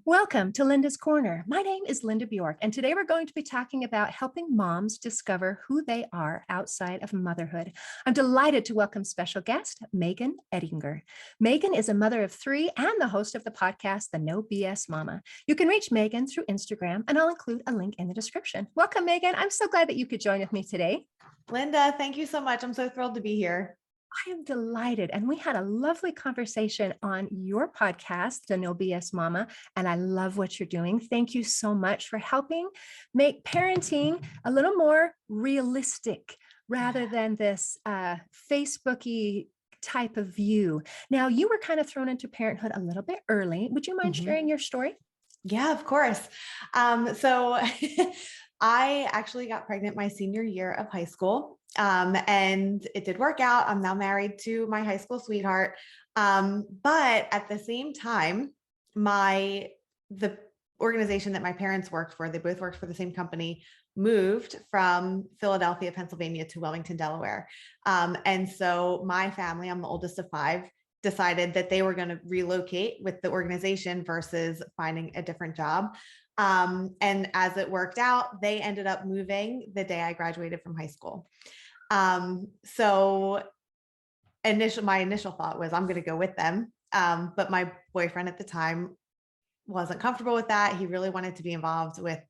Welcome to Linda's Corner. My name is Linda Bjork, and today we're going to be talking about helping moms discover who they are outside of motherhood. I'm delighted to welcome special guest, Megan Ettinger. Megan is a mother of three and the host of the podcast, The No BS Mama. You can reach Megan through Instagram, and I'll include a link in the description. Welcome, Megan. I'm so glad that you could join with me today. Linda, thank you so much. I'm so thrilled to be here. I am delighted. And we had a lovely conversation on your podcast, The No BS Mama, and I love what you're doing. Thank you so much for helping make parenting a little more realistic rather than this Facebooky type of view. Now, you were kind of thrown into parenthood a little bit early. Would you mind sharing your story? Yeah, of course. So I actually got pregnant my senior year of high school. And it did work out. I'm now married to my high school sweetheart. But at the same time, the organization that my parents worked for, they both worked for the same company, moved from Philadelphia, Pennsylvania to Wilmington, Delaware. And so my family, I'm the oldest of five, decided that they were going to relocate with the organization versus finding a different job. And as it worked out, they ended up moving the day I graduated from high school. So my initial thought was I'm going to go with them. But my boyfriend at the time wasn't comfortable with that. He really wanted to be involved with,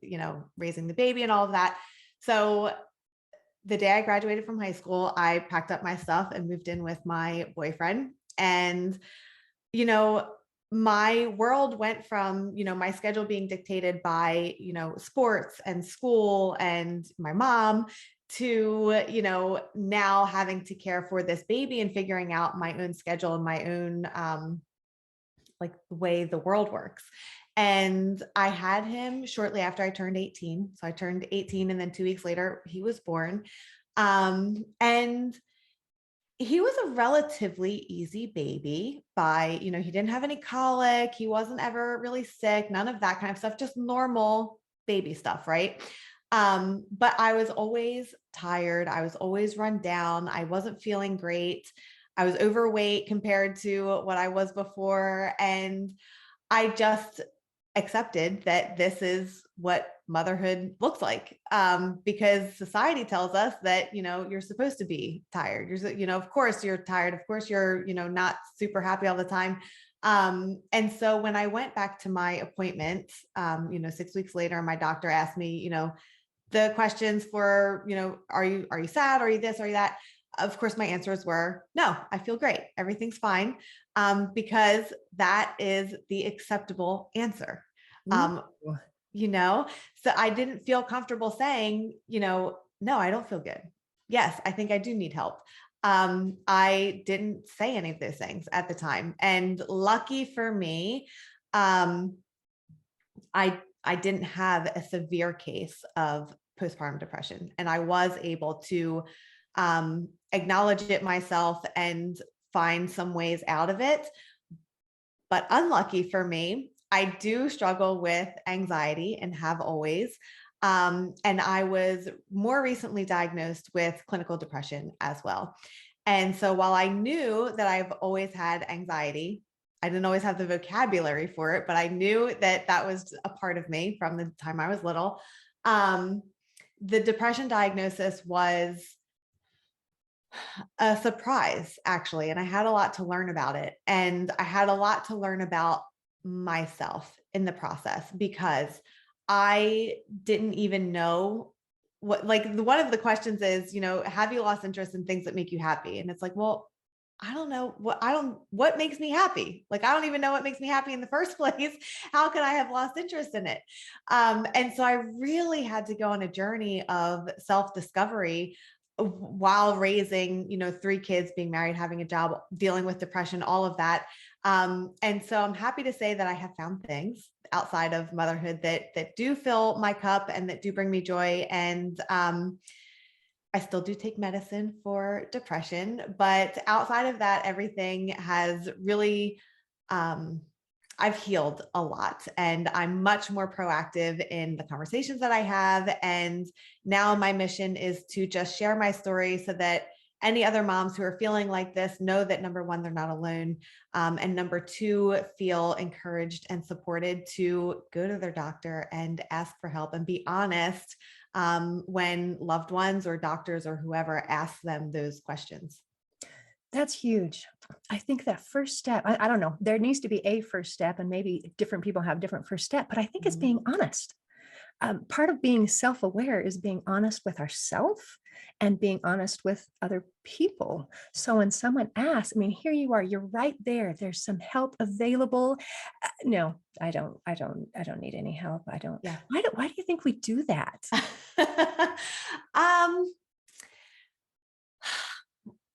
raising the baby and all of that. So the day I graduated from high school, I packed up my stuff and moved in with my boyfriend. And, my world went from, my schedule being dictated by, sports and school and my mom to, now having to care for this baby and figuring out my own schedule and my own, the way the world works. And I had him shortly after I turned 18. So I turned 18 and then 2 weeks later, he was born. And he was a relatively easy baby he didn't have any colic. He wasn't ever really sick, none of that kind of stuff, just normal baby stuff. Right. But I was always tired. I was always run down. I wasn't feeling great. I was overweight compared to what I was before. And I just accepted that this is what motherhood looks like, because society tells us that, you're supposed to be tired. Of course you're tired. Of course you're, not super happy all the time. And so when I went back to my appointment, 6 weeks later, my doctor asked me, the questions for, are you sad? Are you this? Are you that? Of course, my answers were, no, I feel great. Everything's fine. Because that is the acceptable answer. So I didn't feel comfortable saying, no, I don't feel good. Yes, I think I do need help. I didn't say any of those things at the time. And lucky for me, I didn't have a severe case of postpartum depression, and I was able to acknowledge it myself and find some ways out of it. But unlucky for me, I do struggle with anxiety and have always. And I was more recently diagnosed with clinical depression as well. And so while I knew that I've always had anxiety, I didn't always have the vocabulary for it, but I knew that that was a part of me from the time I was little. The depression diagnosis was a surprise, actually. And I had a lot to learn about it. And I had a lot to learn about myself in the process, because I didn't even know what, one of the questions is, have you lost interest in things that make you happy? And it's like, well, I don't know what makes me happy. I don't even know what makes me happy in the first place. How could I have lost interest in it? And so I really had to go on a journey of self-discovery while raising, 3 kids, being married, having a job, dealing with depression, all of that. And so I'm happy to say that I have found things outside of motherhood that do fill my cup and that do bring me joy. And I still do take medicine for depression, but outside of that, everything has really, I've healed a lot, and I'm much more proactive in the conversations that I have. And now my mission is to just share my story so that any other moms who are feeling like this, know that number one, they're not alone. And number two, feel encouraged and supported to go to their doctor and ask for help and be honest when loved ones or doctors or whoever ask them those questions. That's huge. I think that first step, I don't know, there needs to be a first step, and maybe different people have different first step, but I think it's Mhm. being honest. Part of being self-aware is being honest with ourselves and being honest with other people. So when someone asks, I mean, here you are, you're right there. There's some help available. No, I don't need any help. I don't. Yeah. Why do you think we do that? um,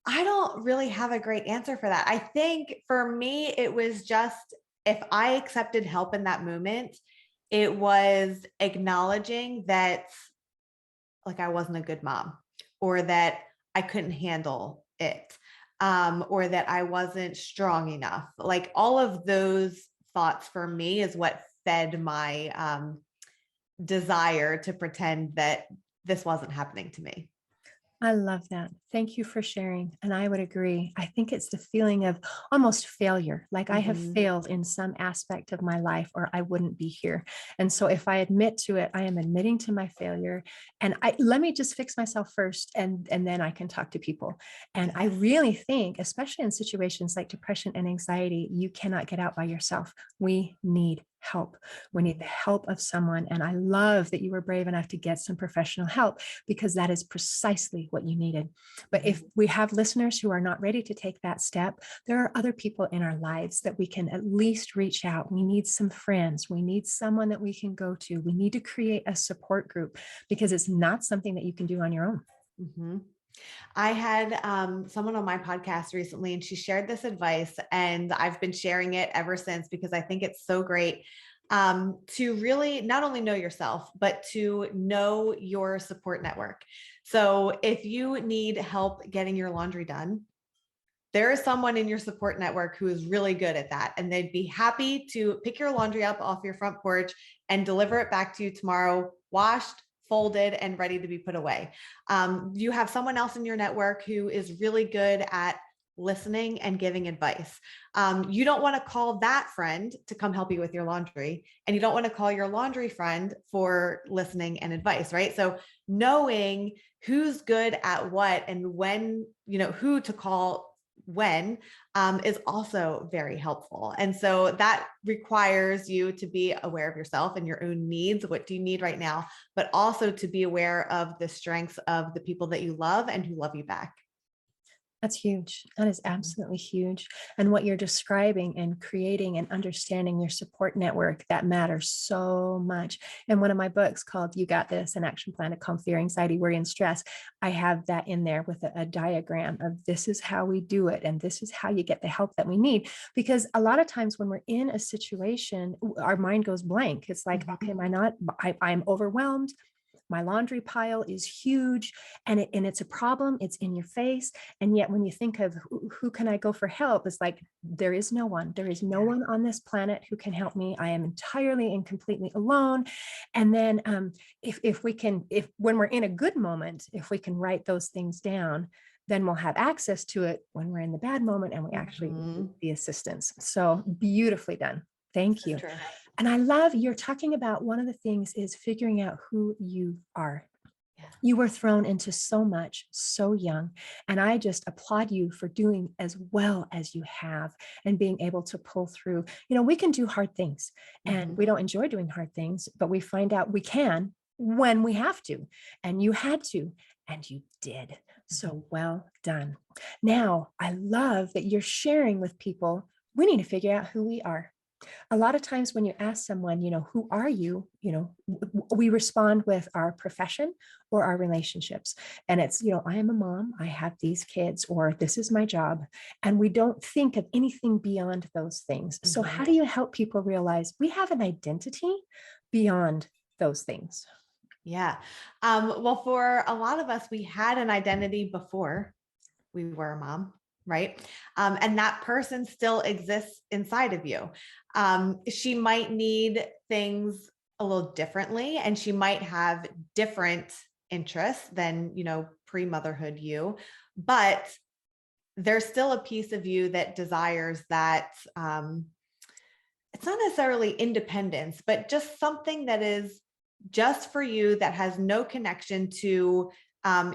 I don't really have a great answer for that. I think for me, it was just if I accepted help in that moment, it was acknowledging that like I wasn't a good mom or that I couldn't handle it or that I wasn't strong enough. Like all of those thoughts for me is what fed my desire to pretend that this wasn't happening to me. I love that. Thank you for sharing. And I would agree. I think it's the feeling of almost failure, like I have Mhm. failed in some aspect of my life or I wouldn't be here. And so if I admit to it, I am admitting to my failure. And I let me just fix myself first and then I can talk to people. And I Yes. really think, especially in situations like depression and anxiety, you cannot get out by yourself. We need help. We need the help of someone. And I love that you were brave enough to get some professional help because that is precisely what you needed. But if Mhm. we have listeners who are not ready to take that step, there are other people in our lives that we can at least reach out. We need some friends. We need someone that we can go to. We need to create a support group because it's not something that you can do on your own. Mhm. I had someone on my podcast recently, and she shared this advice, and I've been sharing it ever since because I think it's so great to really not only know yourself, but to know your support network. So if you need help getting your laundry done, there is someone in your support network who is really good at that. And they'd be happy to pick your laundry up off your front porch and deliver it back to you tomorrow, washed, folded, and ready to be put away. You have someone else in your network who is really good at listening and giving advice. You don't want to call that friend to come help you with your laundry, and you don't want to call your laundry friend for listening and advice, right? So knowing who's good at what and when, who to call when is also very helpful. And so that requires you to be aware of yourself and your own needs. What do you need right now? But also to be aware of the strengths of the people that you love and who love you back. That's huge. That is Mhm. absolutely huge. And what you're describing and creating and understanding your support network, that matters so much. In one of my books called You Got This, an action plan to calm fear, anxiety, worry, and stress, I have that in there with a diagram of this is how we do it. And this is how you get the help that we need. Because a lot of times when we're in a situation, our mind goes blank. It's like, okay, Mhm. I'm overwhelmed. My laundry pile is huge and it's a problem. It's in your face. And yet when you think of who can I go for help, it's like, there is no one. There is no Yeah. one on this planet who can help me. I am entirely and completely alone. And then if we can, if when we're in a good moment, if we can write those things down, then we'll have access to it when we're in the bad moment and we actually need Mhm. the assistance. So beautifully done. Thank So you. true. And I love you're talking about one of the things is figuring out who you are. Yeah. You were thrown into so much so young. And I just applaud you for doing as well as you have and being able to pull through. We can do hard things and Mhm. we don't enjoy doing hard things, but we find out we can when we have to. And you had to, and you did. Mhm. So well done. Now, I love that you're sharing with people. We need to figure out who we are. A lot of times when you ask someone, who are you, we respond with our profession or our relationships. And it's, I am a mom, I have these kids, or this is my job. And we don't think of anything beyond those things. So how Mhm. do you help people realize we have an identity beyond those things? Yeah. Well, for a lot of us, we had an identity before we were a mom, right? And that person still exists inside of you. She might need things a little differently, and she might have different interests than, pre-motherhood you, but there's still a piece of you that desires that, it's not necessarily independence, but just something that is just for you, that has no connection to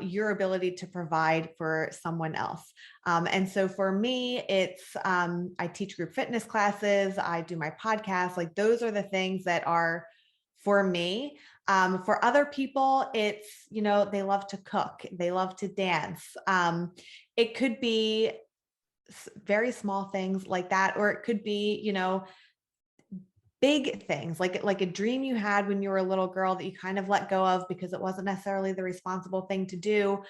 your ability to provide for someone else. And so for me, it's I teach group fitness classes, I do my podcast. Like those are the things that are for me. For other people, it's, they love to cook, they love to dance. It could be very small things like that, or it could be, big things like a dream you had when you were a little girl that you kind of let go of because it wasn't necessarily the responsible thing to do.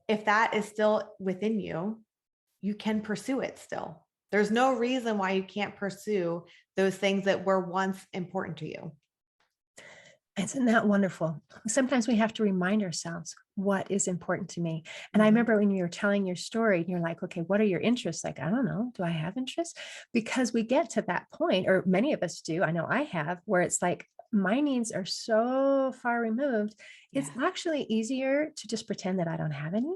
If that is still within you, you can pursue it still. There's no reason why you can't pursue those things that were once important to you. Isn't that wonderful? Sometimes we have to remind ourselves what is important to me. And I Mhm. remember when you were telling your story, and you're like, okay, what are your interests? Like, I don't know. Do I have interests? Because we get to that point, or many of us do. I know I have, where it's like, my needs are so far removed. It's Yeah. actually easier to just pretend that I don't have any.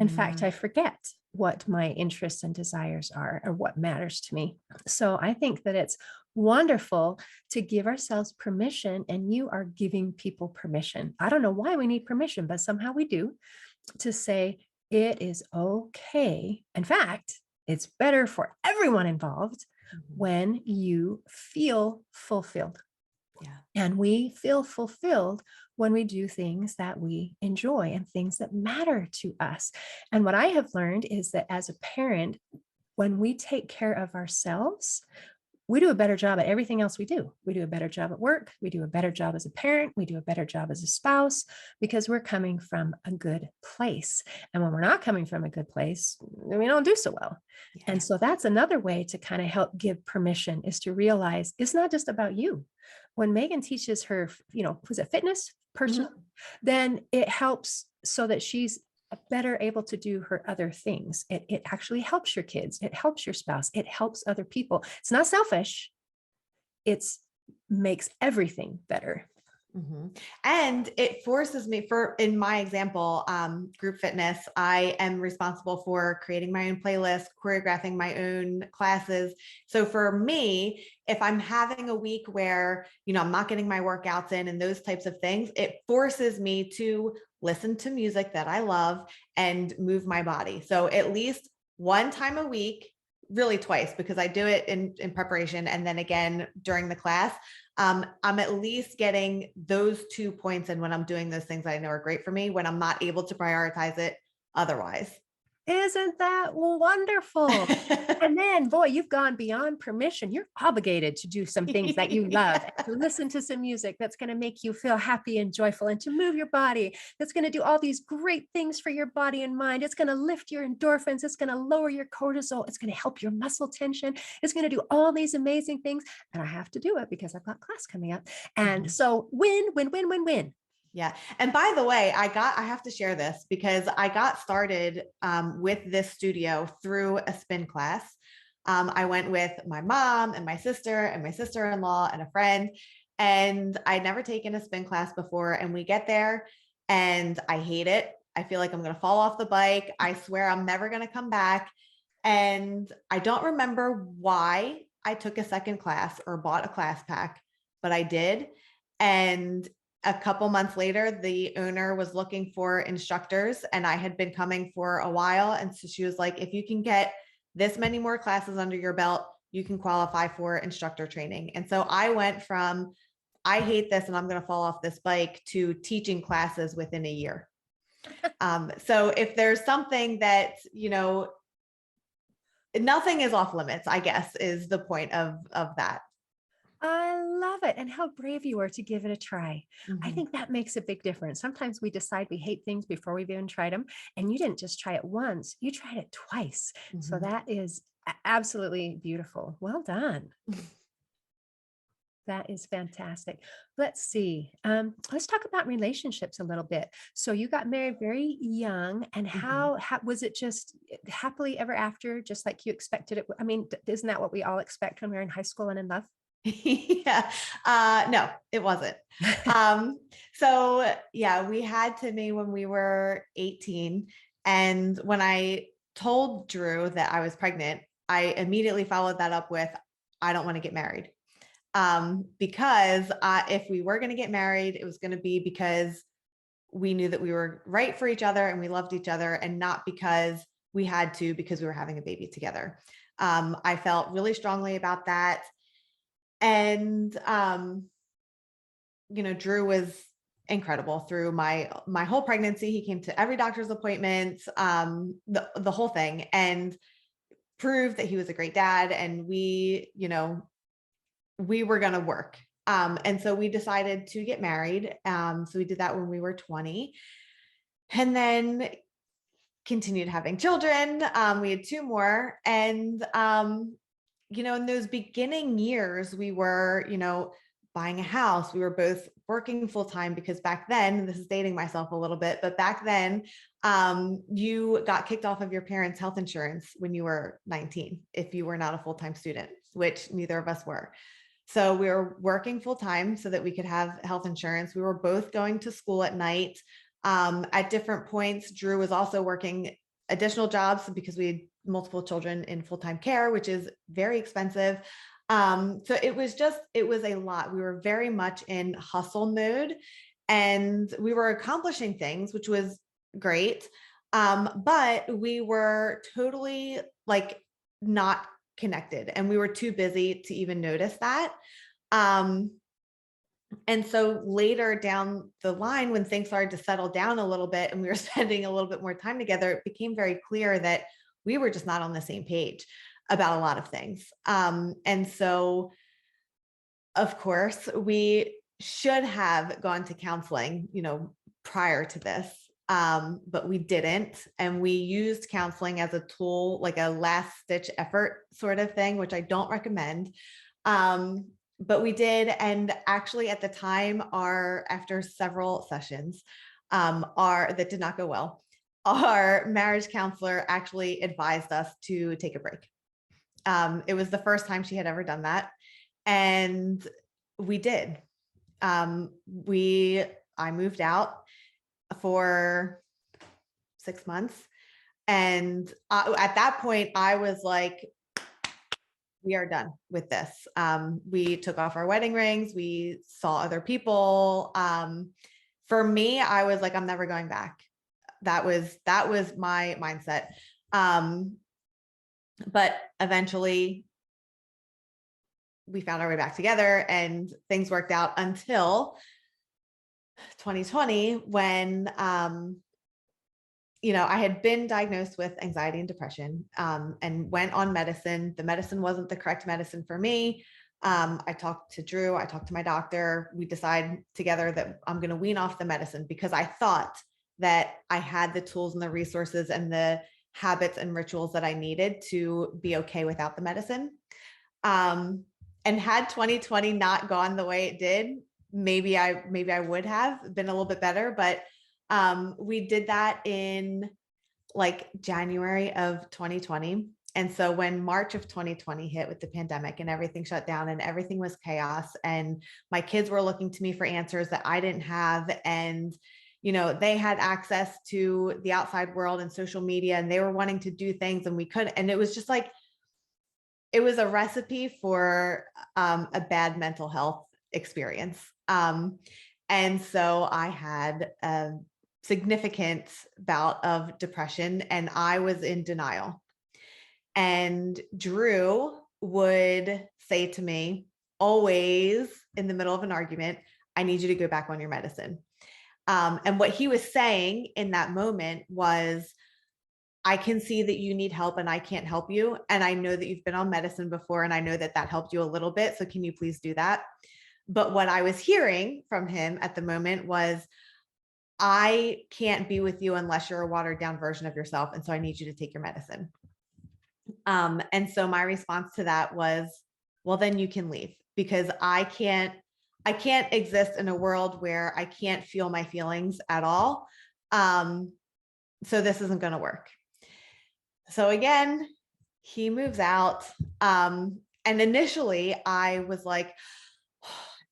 In fact, Mhm. I forget what my interests and desires are or what matters to me. So I think that it's wonderful to give ourselves permission, and you are giving people permission. I don't know why we need permission, but somehow we do, to say it is okay. In fact, it's better for everyone involved Mhm. when you feel fulfilled. Yeah. And we feel fulfilled when we do things that we enjoy and things that matter to us. And what I have learned is that as a parent, when we take care of ourselves, we do a better job at everything else we do. We do a better job at work. We do a better job as a parent. We do a better job as a spouse because we're coming from a good place. And when we're not coming from a good place, we don't do so well. Yeah. And so that's another way to kind of help give permission, is to realize it's not just about you. When Megan teaches her, was it fitness personal, Mhm. then it helps so that she's better able to do her other things. It actually helps your kids. It helps your spouse. It helps other people. It's not selfish. It's makes everything better. Mhm. And it forces me, in my example, group fitness, I am responsible for creating my own playlist, choreographing my own classes. So for me, if I'm having a week where, I'm not getting my workouts in and those types of things, it forces me to listen to music that I love and move my body. So at least one time a week, really twice, because I do it in preparation and then again during the class. I'm at least getting those 2 points in when I'm doing those things that I know are great for me, when I'm not able to prioritize it otherwise. Isn't that wonderful? And then, boy, you've gone beyond permission. You're obligated to do some things that you love, and Yeah. to listen to some music that's going to make you feel happy and joyful, and to move your body. That's going to do all these great things for your body and mind. It's going to lift your endorphins. It's going to lower your cortisol. It's going to help your muscle tension. It's going to do all these amazing things. And I have to do it because I've got class coming up. And Mhm. so win, win, win, win, win. Yeah. And by the way, I have to share this because I got started with this studio through a spin class. I went with my mom and my sister-in-law and a friend, and I'd never taken a spin class before. And we get there and I hate it. I feel like I'm going to fall off the bike. I swear I'm never going to come back. And I don't remember why I took a second class or bought a class pack, but I did. And a couple months later, the owner was looking for instructors, and I had been coming for a while. And so she was like, if you can get this many more classes under your belt, you can qualify for instructor training. And so I went from, I hate this and I'm going to fall off this bike, to teaching classes within a year. So if there's something that, nothing is off limits, I guess, is the point of that. I love it. And how brave you are to give it a try. I Mhm. think that makes a big difference. Sometimes we decide we hate things before we've even tried them. And you didn't just try it once, you tried it twice. So Mhm. that is absolutely beautiful. Well done. That is fantastic. Let's see. Let's talk about relationships a little bit. So you got married very young, and Mhm. how was it? Just happily ever after, just like you expected it? I mean, isn't that what we all expect when we're in high school and in love? Yeah. No, it wasn't. Um, so yeah, we had Timmy when we were 18, And when I told Drew that I was pregnant, I immediately followed that up with, I don't want to get married. Because if we were going to get married, it was going to be because we knew that we were right for each other and we loved each other, and not because we had to, because we were having a baby together. I felt really strongly about that. And, Drew was incredible through my whole pregnancy. He came to every doctor's appointment, the whole thing, and proved that he was a great dad. And we were going to work. And so we decided to get married. So we did that when we were 20, and then continued having children. We had two more. And, in those beginning years, we were, buying a house. We were both working full time, because back then, this is dating myself a little bit, but back then, you got kicked off of your parents' health insurance when you were 19, if you were not a full-time student, which neither of us were. So we were working full time so that we could have health insurance. We were both going to school at night. At different points, Drew was also working additional jobs because we had multiple children in full-time care, which is very expensive. So it was a lot. We were very much in hustle mode, and we were accomplishing things, which was great. But we were totally like not connected, and we were too busy to even notice that. And so later down the line, when things started to settle down a little bit and we were spending a little bit more time together, it became very clear that we were just not on the same page about a lot of things. And so, of course, we should have gone to counseling, prior to this, but we didn't. And we used counseling as a tool, like a last ditch effort sort of thing, which I don't recommend. But we did. And actually at the time, after several sessions, that did not go well, our marriage counselor actually advised us to take a break. It was the first time she had ever done that. And we did. I moved out for 6 months. And at that point, I was like, we are done with this. We took off our wedding rings. We saw other people. For me, I was like, I'm never going back. That was my mindset. But eventually we found our way back together, and things worked out until 2020, when, I had been diagnosed with anxiety and depression, and went on medicine. The medicine wasn't the correct medicine for me. I talked to Drew, I talked to my doctor. We decided together that I'm going to wean off the medicine, because I thought that I had the tools and the resources and the habits and rituals that I needed to be okay without the medicine. And had 2020 not gone the way it did, maybe I would have been a little bit better. But we did that in like January of 2020. And so when March of 2020 hit with the pandemic and everything shut down and everything was chaos, and my kids were looking to me for answers that I didn't have, and they had access to the outside world and social media, and they were wanting to do things and we couldn't. And it was just like, it was a recipe for a bad mental health experience. And so I had a significant bout of depression, and I was in denial. And Drew would say to me, always in the middle of an argument, I need you to go back on your medicine. And what he was saying in that moment was, I can see that you need help and I can't help you. And I know that you've been on medicine before, and I know that helped you a little bit. So can you please do that? But what I was hearing from him at the moment was, I can't be with you unless you're a watered down version of yourself. And so I need you to take your medicine. And so my response to that was, well, then you can leave, because I can't exist in a world where I can't feel my feelings at all. So this isn't going to work. So again, he moves out. And initially I was like,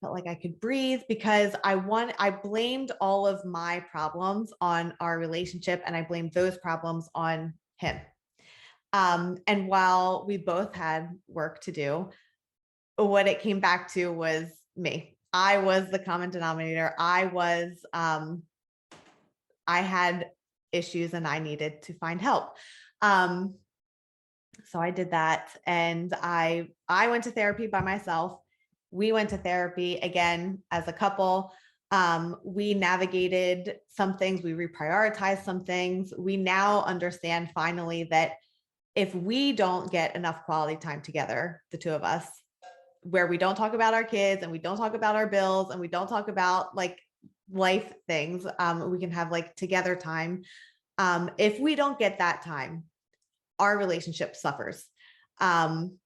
felt like I could breathe because I blamed all of my problems on our relationship and I blamed those problems on him. And while we both had work to do, what it came back to was me. I was the common denominator. I had issues and I needed to find help. Um, so I did that, and I went to therapy by myself. We went to therapy again as a couple. We navigated some things, we reprioritized some things. We now understand finally that if we don't get enough quality time together, the two of us, where we don't talk about our kids and we don't talk about our bills and we don't talk about like life things, we can have like together time. If we don't get that time, our relationship suffers. And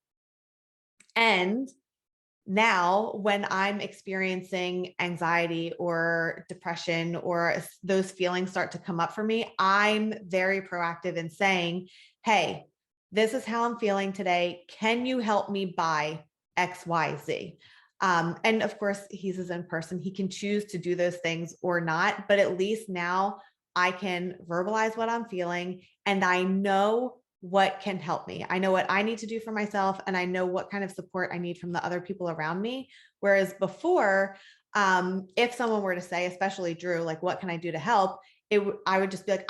now when I'm experiencing anxiety or depression or those feelings start to come up for me, I'm very proactive in saying, hey, this is how I'm feeling today. Can you help me by XYZ? And of course, he's his own person. He can choose to do those things or not, but at least now I can verbalize what I'm feeling and I know what can help me. I know what I need to do for myself, and I know what kind of support I need from the other people around me. Whereas before, if someone were to say, especially Drew, like, what can I do to help? I would just be like,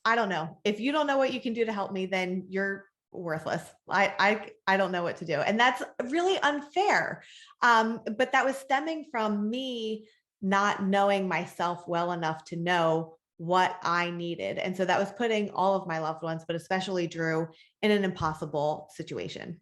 I don't know. If you don't know what you can do to help me, then you're worthless. I don't know what to do. And that's really unfair. But that was stemming from me not knowing myself well enough to know what I needed. And so that was putting all of my loved ones, but especially Drew, in an impossible situation.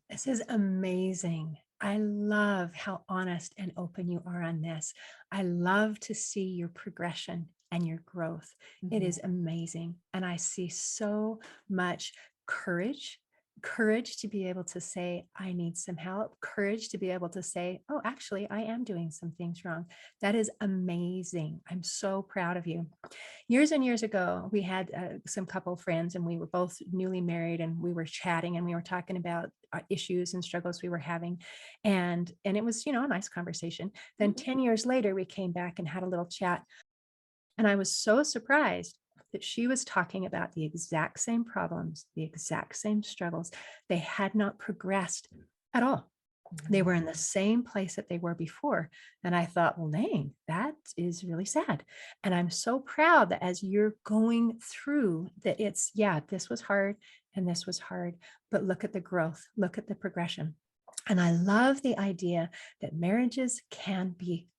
This is amazing. I love how honest and open you are on this. I love to see your progression and your growth. It Mhm. is amazing. And I see so much courage, courage to be able to say, I need some help, courage to be able to say, oh, actually, I am doing some things wrong. That is amazing. I'm so proud of you. Years and years ago, we had some couple friends, and we were both newly married, and we were chatting and we were talking about issues and struggles we were having. And it was, a nice conversation. Then Mhm. 10 years later, we came back and had a little chat. And I was so surprised that she was talking about the exact same problems, the exact same struggles. They had not progressed at all. They were in the same place that they were before. And I thought, well, dang, that is really sad. And I'm so proud that as you're going through that, it's, yeah, this was hard and this was hard, but look at the growth, look at the progression. And I love the idea that marriages can be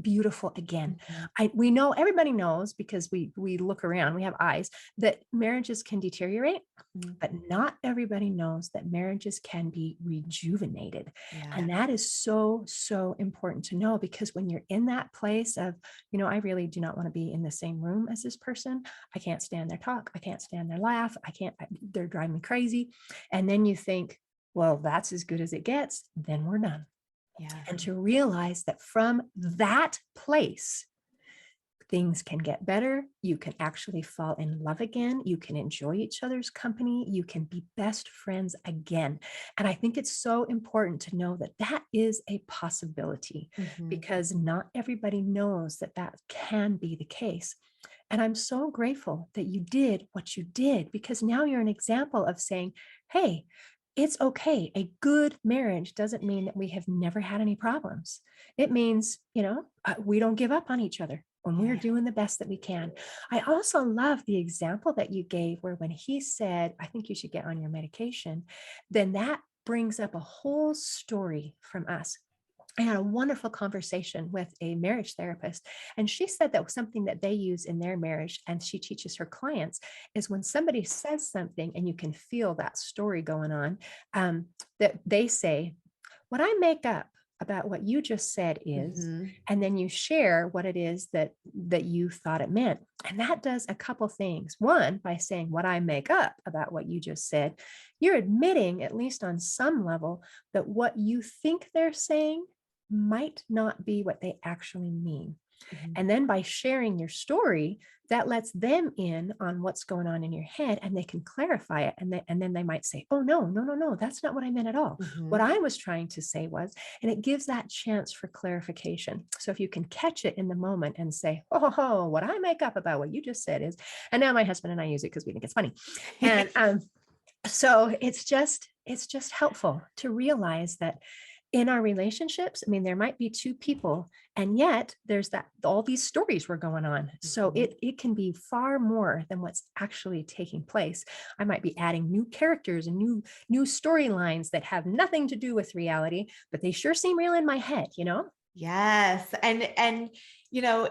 beautiful again. Mhm. We know, everybody knows, because we look around, we have eyes, that marriages can deteriorate, Mhm. but not everybody knows that marriages can be rejuvenated. Yeah. And that is so, so important to know, because when you're in that place of, I really do not want to be in the same room as this person. I can't stand their talk. I can't stand their laugh. They're driving me crazy. And then you think, well, that's as good as it gets. Then we're done. Yeah. And to realize that from that place, things can get better. You can actually fall in love again. You can enjoy each other's company. You can be best friends again. And I think it's so important to know that that is a possibility, Mhm. because not everybody knows that that can be the case. And I'm so grateful that you did what you did, because now you're an example of saying, hey, it's okay. A good marriage doesn't mean that we have never had any problems. It means, we don't give up on each other when we're Yeah. doing the best that we can. I also love the example that you gave, where when he said, I think you should get on your medication, then that brings up a whole story from us. I had a wonderful conversation with a marriage therapist, and she said that something that they use in their marriage, and she teaches her clients, is when somebody says something and you can feel that story going on, that they say, what I make up about what you just said is, Mhm. and then you share what it is that you thought it meant. And that does a couple things. One, by saying what I make up about what you just said, you're admitting, at least on some level, that what you think they're saying might not be what they actually mean. Mhm. And then by sharing your story, that lets them in on what's going on in your head and they can clarify it. And then they might say, oh, no, no, no, no, that's not what I meant at all. What Mhm. I was trying to say was, and it gives that chance for clarification. So if you can catch it in the moment and say, oh, what I make up about what you just said is, and now my husband and I use it because we think it's funny. And so it's just helpful to realize that in our relationships, I mean, there might be two people, and yet there's that all these stories were going on. So Mhm. it can be far more than what's actually taking place. I might be adding new characters and new storylines that have nothing to do with reality, but they sure seem real in my head, you know? Yes. And you know,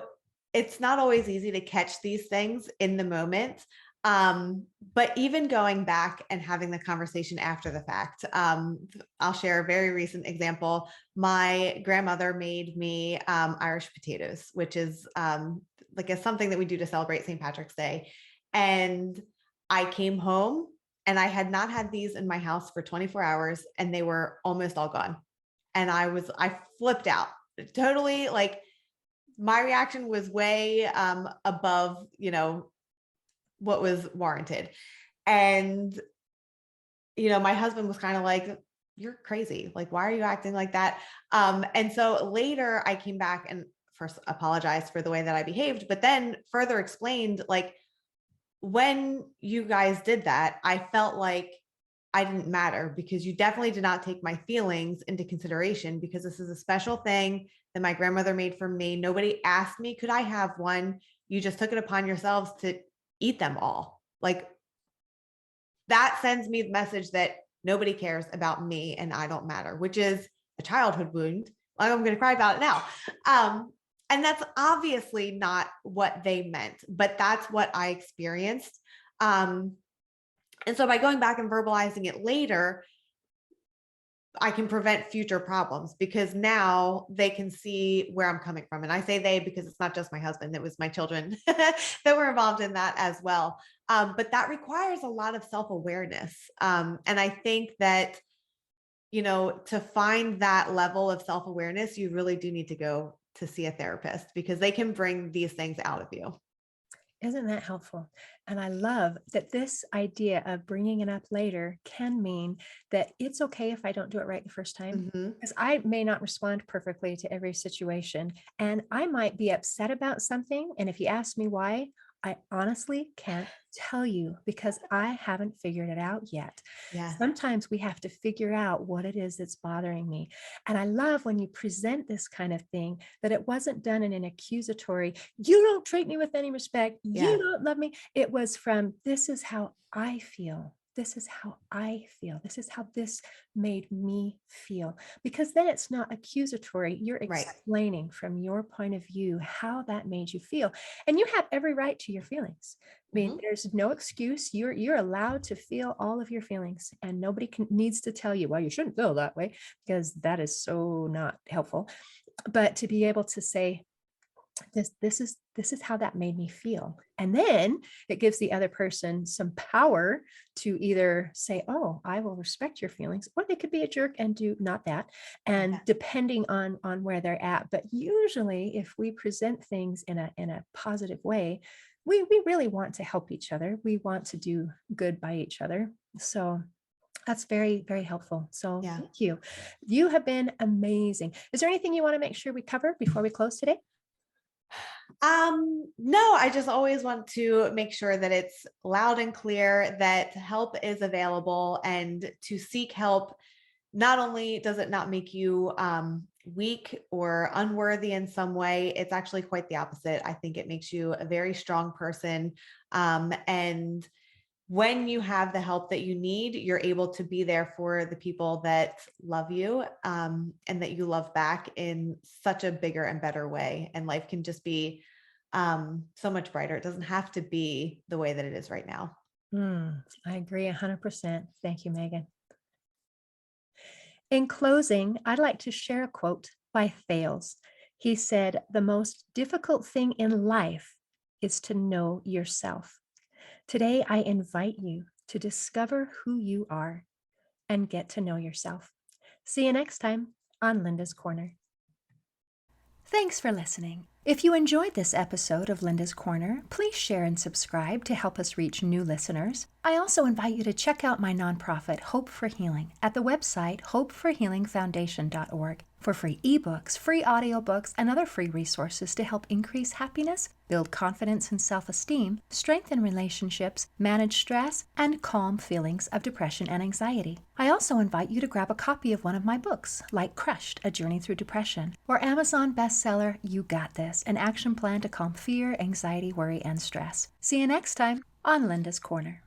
it's not always easy to catch these things in the moment. But even going back and having the conversation after the fact, I'll share a very recent example. My grandmother made me Irish potatoes, which is like a something that we do to celebrate St. Patrick's Day. And I came home and I had not had these in my house for 24 hours and they were almost all gone. And I flipped out totally. Like my reaction was way above, what was warranted. And, my husband was kind of like, you're crazy. Like, why are you acting like that? And so later I came back and first apologized for the way that I behaved, but then further explained, like, when you guys did that, I felt like I didn't matter because you definitely did not take my feelings into consideration because this is a special thing that my grandmother made for me. Nobody asked me, could I have one? You just took it upon yourselves to eat them all. Like that sends me the message that nobody cares about me and I don't matter, which is a childhood wound. Like, I'm going to cry about it now. And that's obviously not what they meant, but that's what I experienced. Um, and so by going back and verbalizing it later, I can prevent future problems because now they can see where I'm coming from. And I say they because it's not just my husband, it was my children that were involved in that as well. But that requires a lot of self awareness. And I think that, to find that level of self awareness, you really do need to go to see a therapist because they can bring these things out of you. Isn't that helpful? And I love that this idea of bringing it up later can mean that it's okay if I don't do it right the first time. Hmm. Because I may not respond perfectly to every situation. And I might be upset about something. And if you ask me why, I honestly can't tell you because I haven't figured it out yet. Yeah. Sometimes we have to figure out what it is that's bothering me. And I love when you present this kind of thing that it wasn't done in an accusatory, you don't treat me with any respect, you Yeah. don't love me. It was from, this is how I feel. This is how I feel. This is how this made me feel. Because then it's not accusatory. You're Right. explaining from your point of view how that made you feel. And you have every right to your feelings. I mean, Hmm. there's no excuse. You're allowed to feel all of your feelings, and nobody needs to tell you, well, you shouldn't feel that way, because that is so not helpful. But to be able to say, this is how that made me feel, and then it gives the other person some power to either say, oh, I will respect your feelings, or they could be a jerk and do not that, and Yeah. depending on where they're at. But usually if we present things in a positive way, we really want to help each other. We want to do good by each other. So that's very, very helpful. So Yeah. thank you. You have been amazing. Is there anything you want to make sure we cover before we close today? No, I just always want to make sure that it's loud and clear that help is available and to seek help. Not only does it not make you weak or unworthy in some way, it's actually quite the opposite. I think it makes you a very strong person. And when you have the help that you need, you're able to be there for the people that love you, and that you love back in such a bigger and better way. And life can just be so much brighter. It doesn't have to be the way that it is right now. I agree 100%. Thank you, Megan. In closing, I'd like to share a quote by Thales. He said, the most difficult thing in life is to know yourself. Today, I invite you to discover who you are and get to know yourself. See you next time on Linda's Corner. Thanks for listening. If you enjoyed this episode of Linda's Corner, please share and subscribe to help us reach new listeners. I also invite you to check out my nonprofit, Hope for Healing, at the website hopeforhealingfoundation.org for free ebooks, free audiobooks, and other free resources to help increase happiness, build confidence and self-esteem, strengthen relationships, manage stress, and calm feelings of depression and anxiety. I also invite you to grab a copy of one of my books, like Crushed, A Journey Through Depression, or Amazon bestseller, You Got This, an action plan to calm fear, anxiety, worry, and stress. See you next time on Linda's Corner.